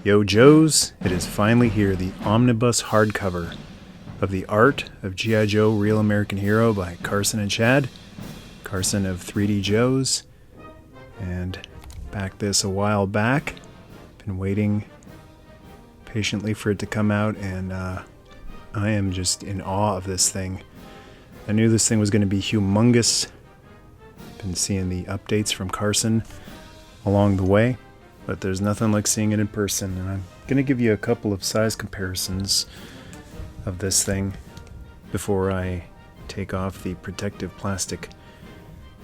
Yo Joes, it is finally here, the Omnibus Hardcover of The Art of G.I. Joe Real American Hero by Carson and Chad. Carson of 3DJoes, and backed this a while back. Been waiting patiently for it to come out, and I am just in awe of this thing. I knew this thing was going to be humongous. Been seeing the updates from Carson along the way, but there's nothing like seeing it in person, and I'm going to give you a couple of size comparisons of this thing before I take off the protective plastic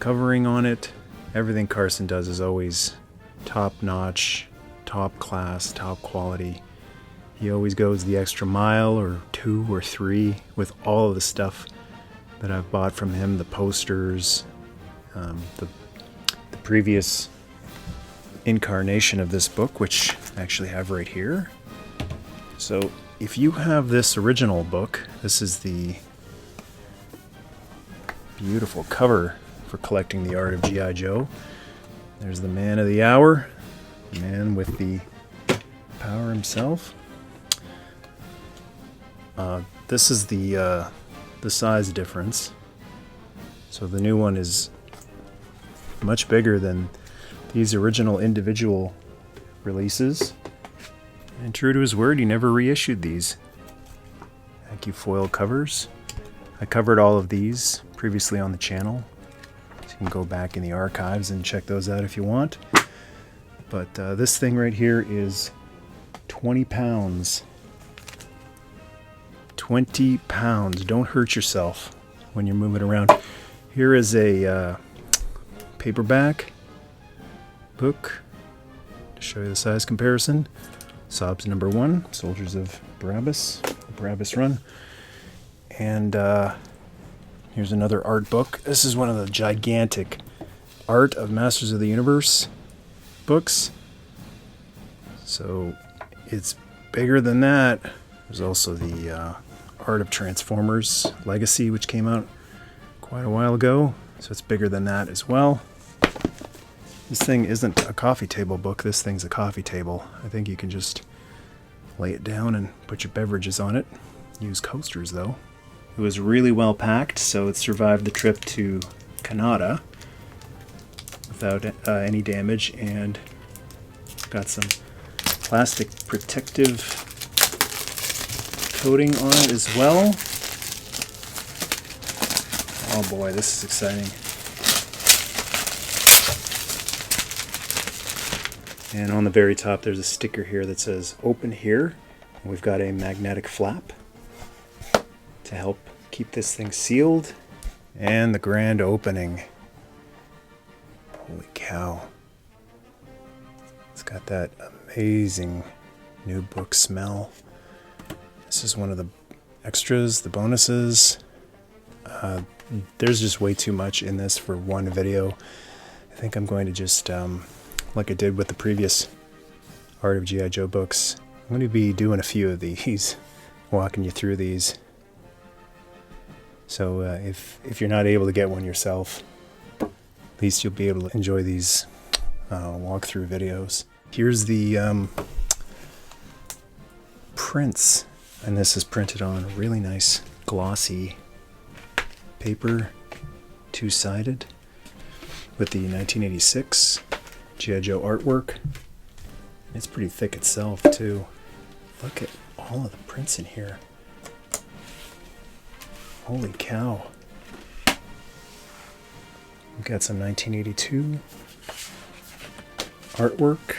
covering on it. Everything Carson does is always top-notch, top class, top quality. He always goes the extra mile or 2 or 3 with all of the stuff that I've bought from him, the posters, the previous incarnation of this book, which I actually have right here. So if you have this original book, this is the beautiful cover for collecting The Art of G.I. Joe. There's the man of the hour, the man with the power himself. This is the size difference. So the new one is much bigger than these original individual releases. And true to his word, he never reissued these. Thank you, foil covers. I covered all of these previously on the channel, so you can go back in the archives and check those out if you want. But this thing right here is 20 pounds. 20 pounds. Don't hurt yourself when you're moving around. Here is a paperback book to show you the size comparison. Sobs #1, Soldiers of Barabbas, the Barabbas Run. And here's another art book. This is one of the gigantic Art of Masters of the Universe books. So it's bigger than that. There's also the Art of Transformers Legacy, which came out quite a while ago. So it's bigger than that as well. This thing isn't a coffee table book. This thing's a coffee table. I think you can just lay it down and put your beverages on it. Use coasters, though. It was really well packed, so it survived the trip to Canada without any damage, and got some plastic protective coating on it as well. Oh boy, this is exciting. And on the very top there's a sticker here that says open here. We've got a magnetic flap to help keep this thing sealed. And the grand opening. Holy cow. It's got that amazing new book smell. This is one of the extras, the bonuses. There's just way too much in this for one video. I think I'm going to just, like I did with the previous Art of G.I. Joe books, I'm going to be doing a few of these, walking you through these. So if you're not able to get one yourself, at least you'll be able to enjoy these walkthrough videos. Here's the prints, and this is printed on really nice glossy paper, two-sided, with the 1986 G.I. Joe artwork. It's pretty thick itself too. Look at all of the prints in here. Holy cow. We've got some 1982 artwork.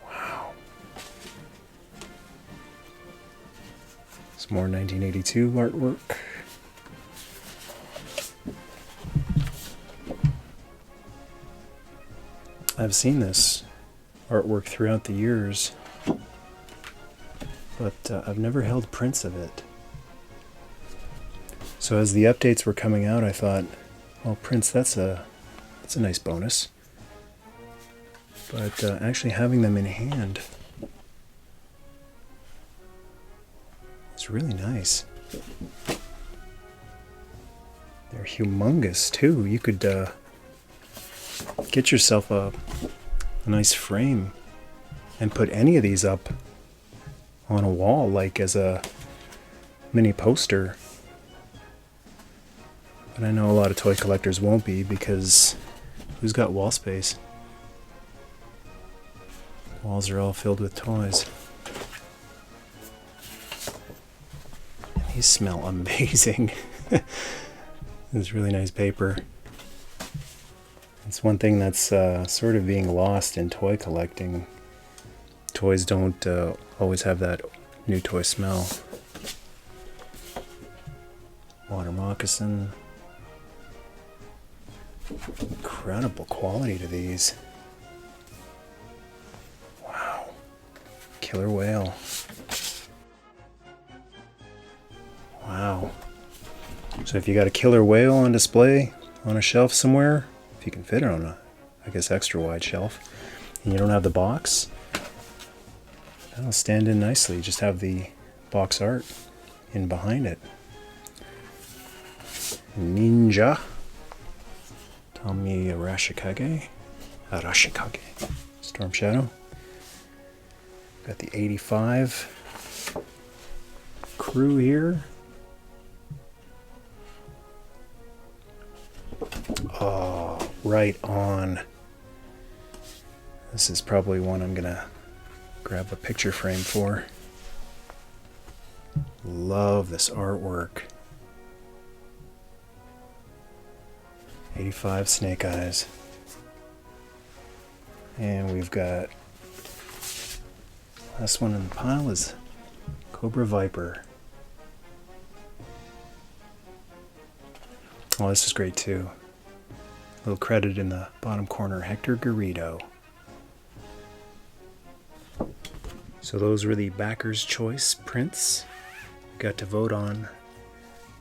Wow. Some more 1982 artwork. I've seen this artwork throughout the years, but I've never held prints of it. So as the updates were coming out, I thought, well, prints, that's a nice bonus. But actually having them in hand, it's really nice. They're humongous too. You could get yourself a nice frame and put any of these up on a wall, like as a mini poster. But I know a lot of toy collectors won't be, because who's got wall space? Walls are all filled with toys. These smell amazing. It's really nice paper. It's one thing that's sort of being lost in toy collecting. Toys don't always have that new toy smell. Water moccasin. Incredible quality to these. Wow. Killer whale. Wow. So if you got a killer whale on display on a shelf somewhere, if you can fit it on a, I guess, extra wide shelf, and you don't have the box, that'll stand in nicely. Just have the box art in behind it. Ninja. Tommy Arashikage. Storm Shadow. Got the 85 crew here. Oh, right on. This is probably one I'm gonna grab a picture frame for. Love this artwork. 85 Snake Eyes. And we've got, last one in the pile is Cobra Viper. Oh, this is great too. A little credit in the bottom corner, Hector Garrido. So those were the Backer's Choice prints. Got to vote on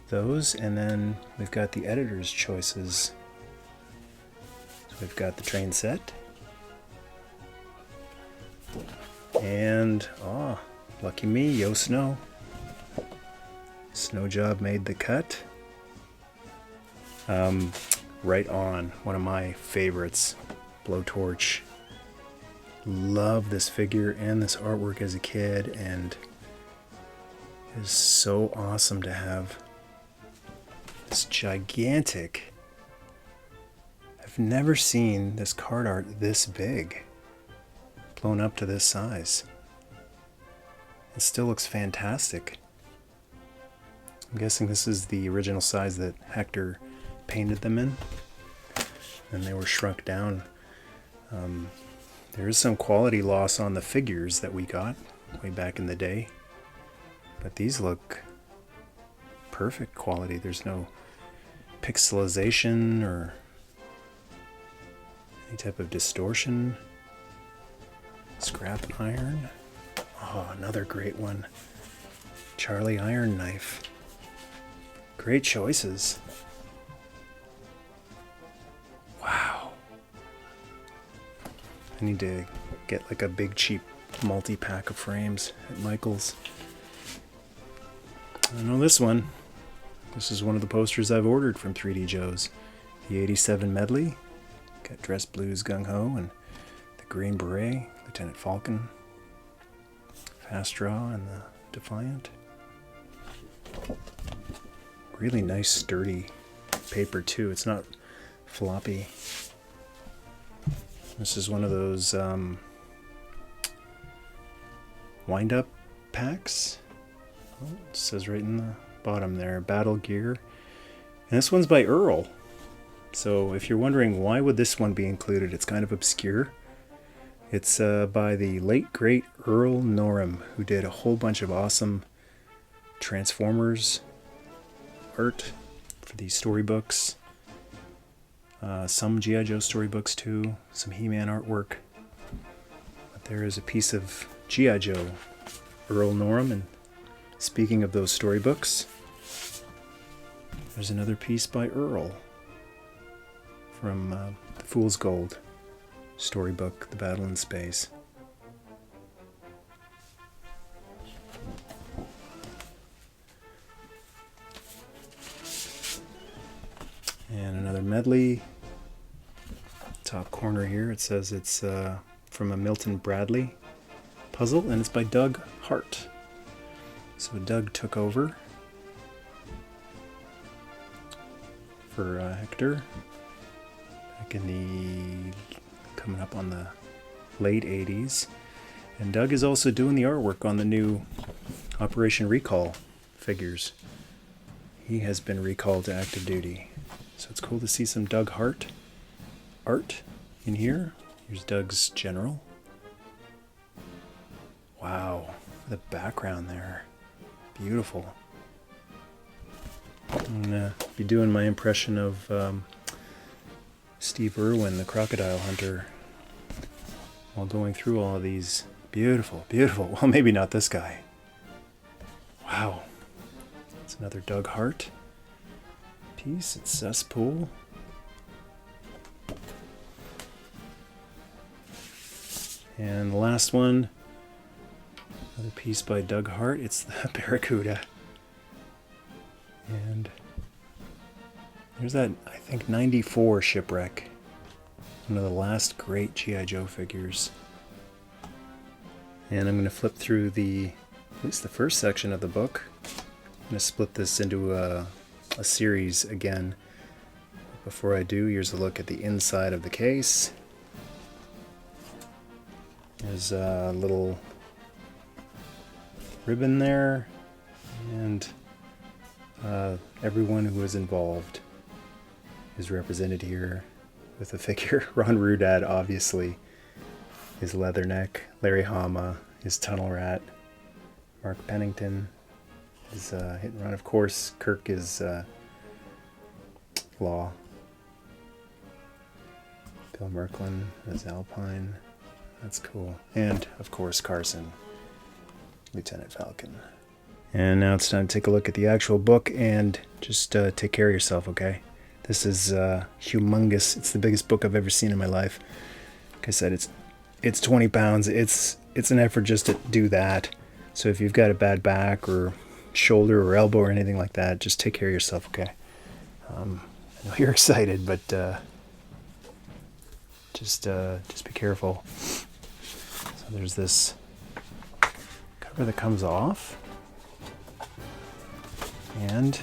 those, and then we've got the editor's choices. So we've got the train set. And, oh, lucky me, Yo Snow. Snow Job made the cut. Right on, one of my favorites, Blowtorch. Love this figure and this artwork as a kid, and it is so awesome to have this gigantic. I've never seen this card art this big, blown up to this size. It still looks fantastic. I'm guessing this is the original size that Hector painted them in, and they were shrunk down. There is some quality loss on the figures that we got way back in the day, but these look perfect quality. There's no pixelization or any type of distortion. Scrap iron. Oh, another great one. Charlie Iron Knife. Great choices. Wow. I need to get like a big cheap multi-pack of frames at Michael's. I know this one. This is one of the posters I've ordered from 3DJoes. The 87 medley. Got Dress Blues Gung Ho and the Green Beret, Lieutenant Falcon, Fast Draw, and the Defiant. Really nice sturdy paper too. It's not floppy. This is one of those wind-up packs. Oh, it says right in the bottom there, Battle Gear. And this one's by Earl. So if you're wondering why would this one be included, it's kind of obscure. It's by the late great Earl Norham, who did a whole bunch of awesome Transformers art for these storybooks. Some G.I. Joe storybooks too, some He-Man artwork. But there is a piece of G.I. Joe, Earl Norham, and speaking of those storybooks, there's another piece by Earl from the Fool's Gold storybook, The Battle in Space. And another medley. top corner here it says it's from a Milton Bradley puzzle, and it's by Doug Hart. So Doug took over for Hector back in the coming up on the late 80s. And Doug is also doing the artwork on the new Operation Recall figures. He has been recalled to active duty. So it's cool to see some Doug Hart art in here. Here's Doug's general. Wow, the background there. Beautiful. I'm gonna be doing my impression of Steve Irwin, the crocodile hunter, while going through all of these. Beautiful, beautiful. Well, maybe not this guy. Wow. It's another Doug Hart piece. It's Cesspool. And the last one, another piece by Doug Hart. It's the Barracuda. And there's that, I think, 94 shipwreck. One of the last great G.I. Joe figures. And I'm going to flip through at least the first section of the book. I'm going to split this into a series again. Before I do, here's a look at the inside of the case. There's a little ribbon there, and everyone who was involved is represented here with a figure. Ron Rudad, obviously, his Leatherneck, Larry Hama, his Tunnel Rat, Mark Pennington, his Hit and Run, of course. Kirk is Law, Bill Merklin as Alpine. That's cool. And, of course, Carson, Lieutenant Falcon. And now it's time to take a look at the actual book, and just take care of yourself, okay? This is humongous. It's the biggest book I've ever seen in my life. Like I said, it's 20 pounds. It's an effort just to do that. So if you've got a bad back or shoulder or elbow or anything like that, just take care of yourself, okay? I know you're excited, but just be careful. So there's this cover that comes off, and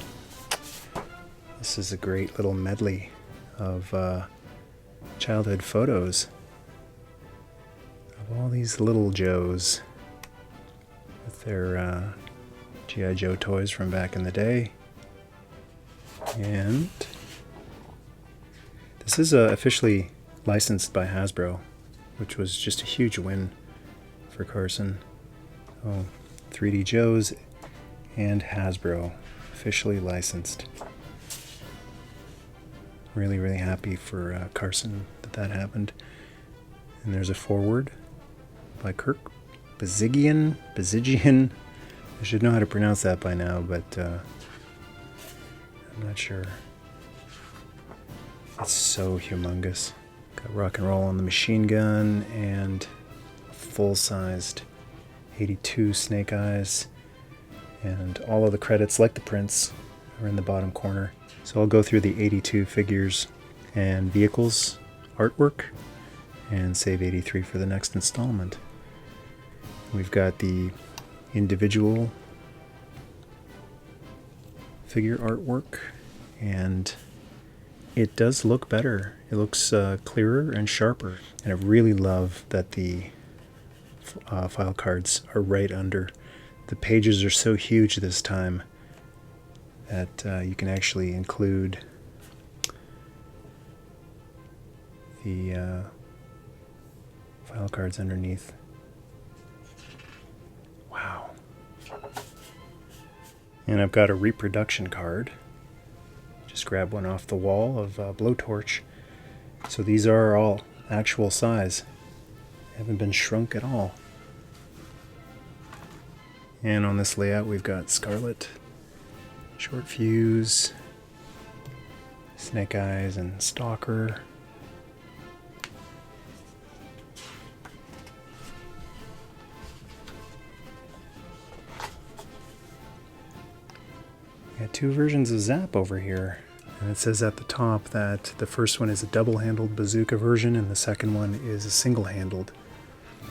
this is a great little medley of childhood photos of all these little Joes with their G.I. Joe toys from back in the day. And this is officially licensed by Hasbro, which was just a huge win for Carson. Oh, 3DJoes and Hasbro officially licensed. Really, really happy for Carson that happened. And there's a foreword by Kirk Bazigian. I should know how to pronounce that by now, but I'm not sure. It's so humongous. Got Rock and Roll on the machine gun and a full-sized 82 Snake Eyes. And all of the credits, like the prints, are in the bottom corner. So I'll go through the 82 figures and vehicles artwork and save 83 for the next installment. We've got the individual figure artwork, and it does look better. It looks clearer and sharper, and I really love that the file cards are right under. The pages are so huge this time that you can actually include the file cards underneath. Wow. And I've got a reproduction card. Just grab one off the wall of Blowtorch. So these are all actual size. They haven't been shrunk at all. And on this layout we've got Scarlet, Short Fuse, Snake Eyes, and Stalker. Got two versions of Zap over here. And it says at the top that the first one is a double-handled bazooka version and the second one is a single-handled.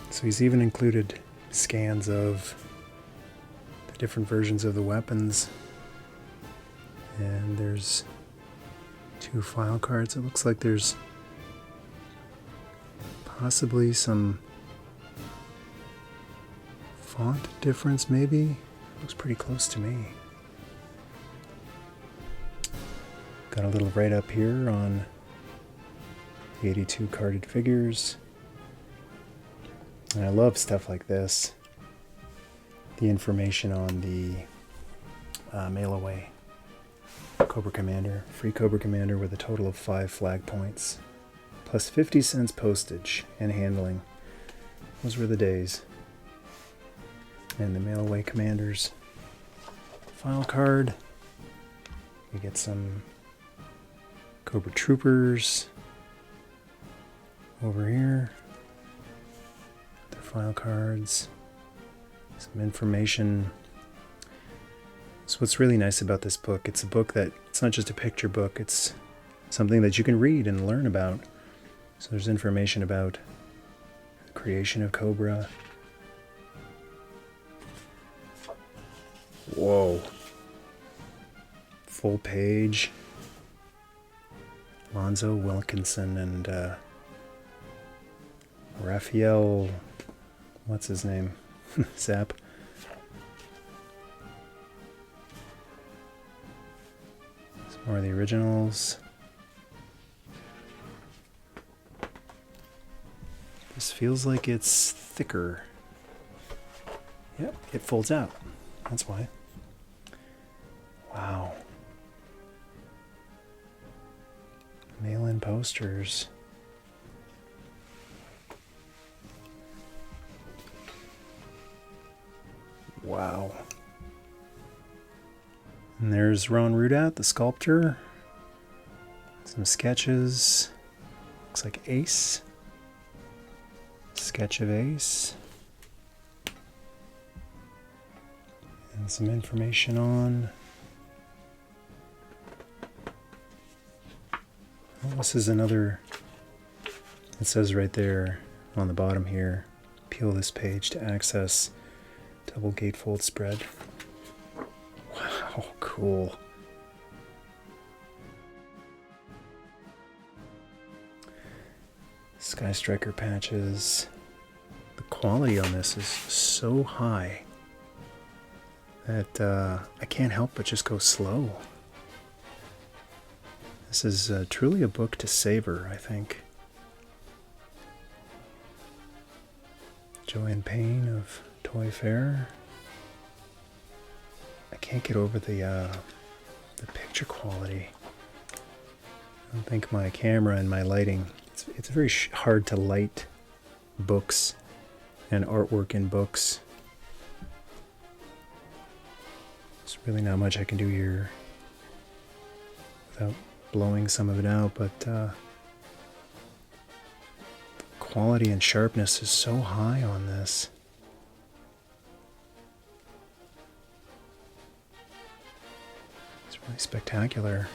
So he's even included scans of the different versions of the weapons. And there's 2 file cards. It looks like there's possibly some font difference, maybe. Looks pretty close to me. Got a little write-up here on the 82 carded figures. And I love stuff like this. The information on the mail away Cobra Commander, free Cobra Commander with a total of 5 flag points, plus 50 cents postage and handling. Those were the days. And the mail away Commanders file card. You get some Cobra Troopers over here. Their file cards. Some information. So what's really nice about this book, it's a book that, it's not just a picture book, it's something that you can read and learn about. So there's information about the creation of Cobra. Whoa. Full page. Lonzo Wilkinson and Raphael, what's his name? Zap. Some more of the originals. This feels like it's thicker. Yep, it folds out. That's why. Wow. Mail-in posters. Wow. And there's Ron Rudat, the sculptor. Some sketches. Looks like Ace. Sketch of Ace. And some information on... Oh, this is another... It says right there on the bottom here, peel this page to access double gatefold spread. Wow, cool. Sky Striker patches. The quality on this is so high that I can't help but just go slow. This is truly a book to savor, I think. Joanne Payne of Toy Fair. I can't get over the picture quality. I don't think my camera and my lighting, it's very hard to light books and artwork in books. There's really not much I can do here without blowing some of it out, but the quality and sharpness is so high on this. It's really spectacular.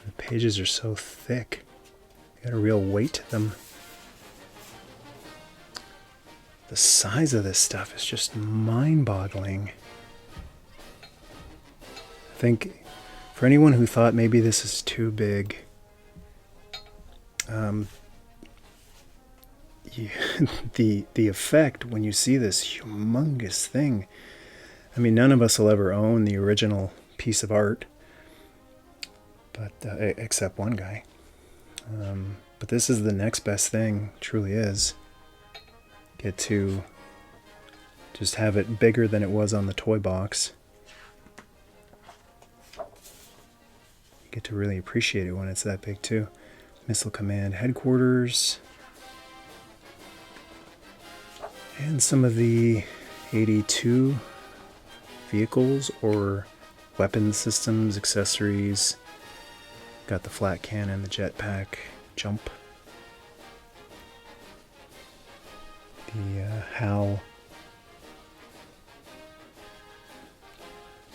The pages are so thick. They got a real weight to them. The size of this stuff is just mind-boggling. I think for anyone who thought maybe this is too big, the effect when you see this humongous thing. I mean, none of us will ever own the original piece of art, but except one guy. But this is the next best thing, truly is. Get to just have it bigger than it was on the toy box. You get to really appreciate it when it's that big too. Missile Command Headquarters. And some of the 82 vehicles or weapon systems, accessories. Got the flat cannon, the jetpack, jump. The Howl.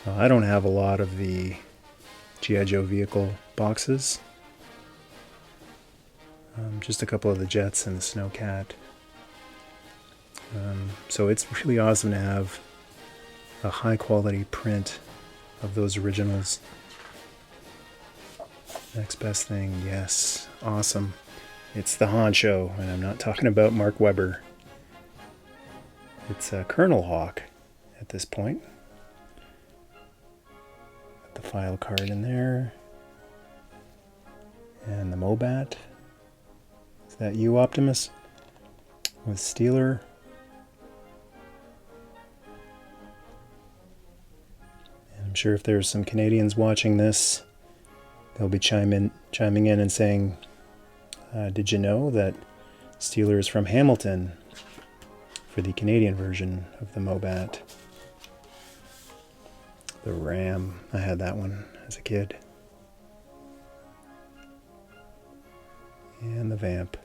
So I don't have a lot of the G.I. Joe vehicle boxes. Just a couple of the Jets and the Snowcat. So it's really awesome to have a high quality print of those originals. Next best thing, yes, awesome. It's the Honcho, and I'm not talking about Mark Webber. It's a Colonel Hawk at this point. Got the file card in there. And the Mobat. Is that you, Optimus? With Steeler. And I'm sure if there's some Canadians watching this, they'll be chiming in and saying, did you know that Steeler is from Hamilton for the Canadian version of the Mobat? The Ram. I had that one as a kid. And the Vamp.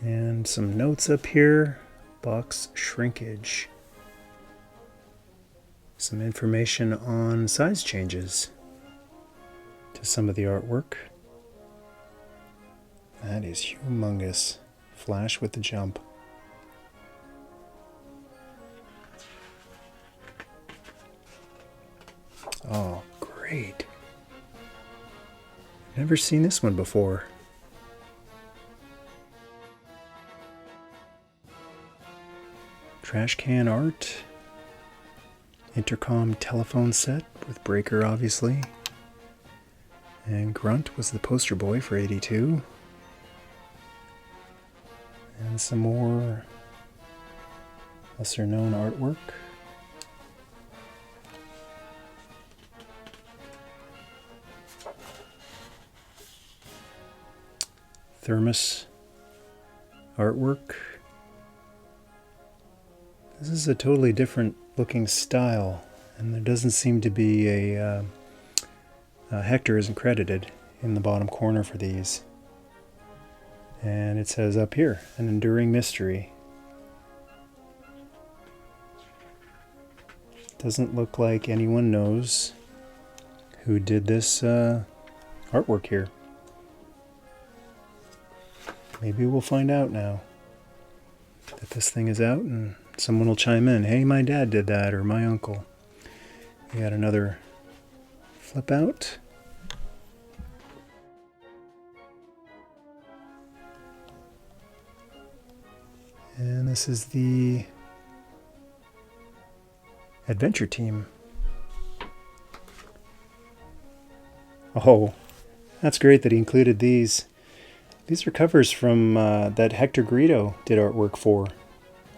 And some notes up here. Box shrinkage. Some information on size changes to some of the artwork. That is humongous. Flash with the jump. Oh, great. Never seen this one before. Trash can art. Intercom telephone set with breaker, obviously. And Grunt was the poster boy for 82. And some more lesser known artwork. Thermos artwork. This is a totally different looking style, and there doesn't seem to be a Hector isn't credited in the bottom corner for these. And it says up here, an enduring mystery. Doesn't look like anyone knows who did this artwork here. Maybe we'll find out now that this thing is out, and someone will chime in. Hey, my dad did that, or my uncle. We got another flip out. And this is the Adventure Team. Oh, that's great that he included these. These are covers from that Hector Greedo did artwork for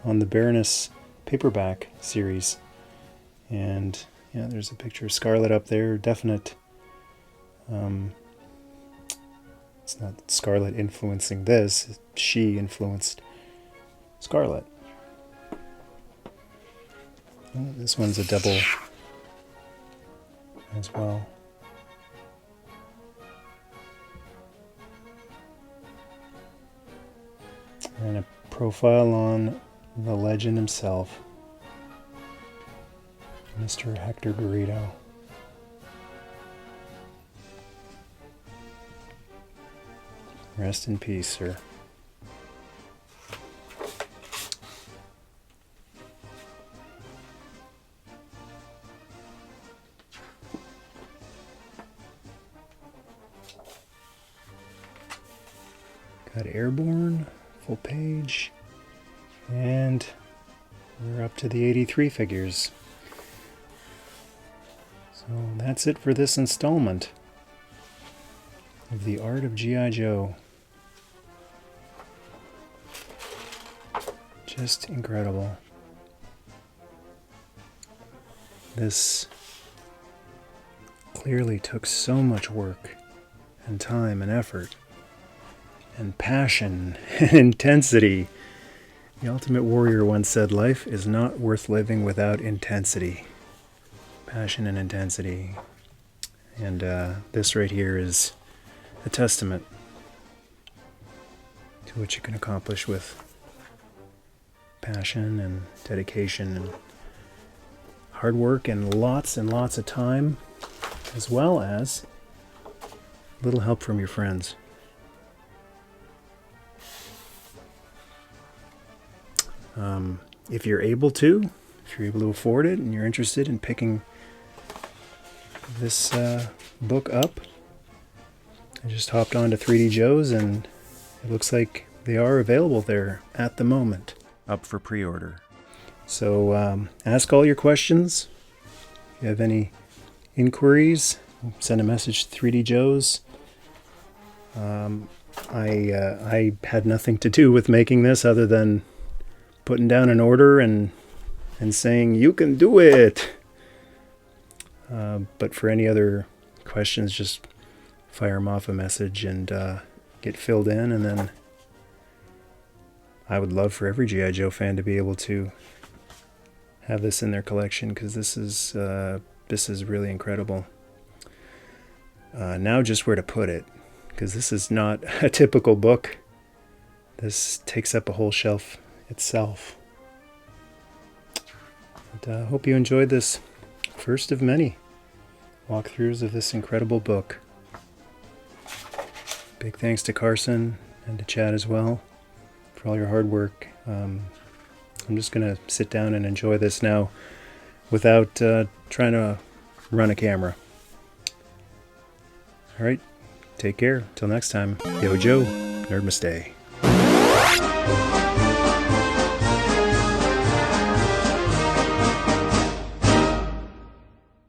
on the Baroness paperback series. And yeah, there's a picture of Scarlet up there. Definite. It's not Scarlet influencing this. She influenced Scarlet. Oh, this one's a double as well. And a profile on the legend himself, Mr. Hector Greedo. Rest in peace, sir. Got Airborne, full page, and we're up to the 83 figures. So that's it for this installment of the Art of G.I. Joe. Just incredible. This clearly took so much work and time and effort and passion and intensity. The Ultimate Warrior once said, "Life is not worth living without intensity." Passion and intensity. And this right here is a testament to what you can accomplish with passion and dedication and hard work and lots of time, as well as a little help from your friends. If you're able to afford it and you're interested in picking this book up, I just hopped on to 3DJoes and it looks like they are available there at the moment, up for pre-order. So ask all your questions. If you have any inquiries, send a message to 3DJoes. I had nothing to do with making this other than putting down an order and saying, you can do it. But for any other questions, just fire them off a message and get filled in. And then I would love for every G.I. Joe fan to be able to have this in their collection, because this is really incredible. Now just where to put it, because this is not a typical book. This takes up a whole shelf itself. And I hope you enjoyed this first of many walkthroughs of this incredible book. Big thanks to Carson and to Chad as well for all your hard work. I'm just going to sit down and enjoy this now without trying to run a camera. Alright, take care. Till next time. Yo Joe, Nerdmas Day.